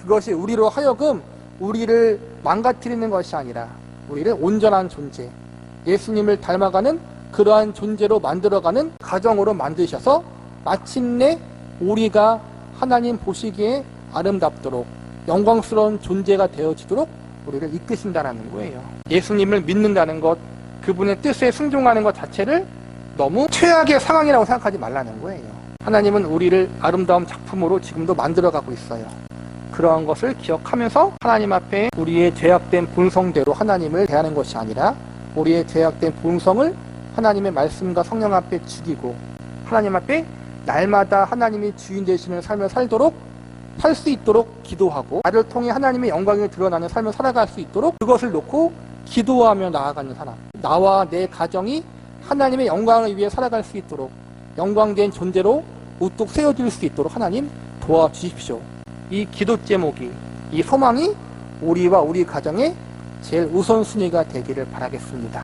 그것이 우리로 하여금 우리를 망가뜨리는 것이 아니라 우리를 온전한 존재, 예수님을 닮아가는 그러한 존재로 만들어가는 가정으로 만드셔서 마침내 우리가 하나님 보시기에 아름답도록 영광스러운 존재가 되어지도록 우리를 이끄신다는 거예요. 예수님을 믿는다는 것, 그분의 뜻에 순종하는 것 자체를 너무 최악의 상황이라고 생각하지 말라는 거예요. 하나님은 우리를 아름다운 작품으로 지금도 만들어가고 있어요. 그러한 것을 기억하면서 하나님 앞에 우리의 죄악된 본성대로 하나님을 대하는 것이 아니라 우리의 죄악된 본성을 하나님의 말씀과 성령 앞에 죽이고 하나님 앞에 날마다 하나님이 주인 되시는 삶을 살도록 살 수 있도록 기도하고 나를 통해 하나님의 영광이 드러나는 삶을 살아갈 수 있도록 그것을 놓고 기도하며 나아가는 사람, 나와 내 가정이 하나님의 영광을 위해 살아갈 수 있도록 영광된 존재로 우뚝 세워질 수 있도록 하나님 도와주십시오. 이 기도 제목이, 이 소망이 우리와 우리 가정의 제일 우선순위가 되기를 바라겠습니다.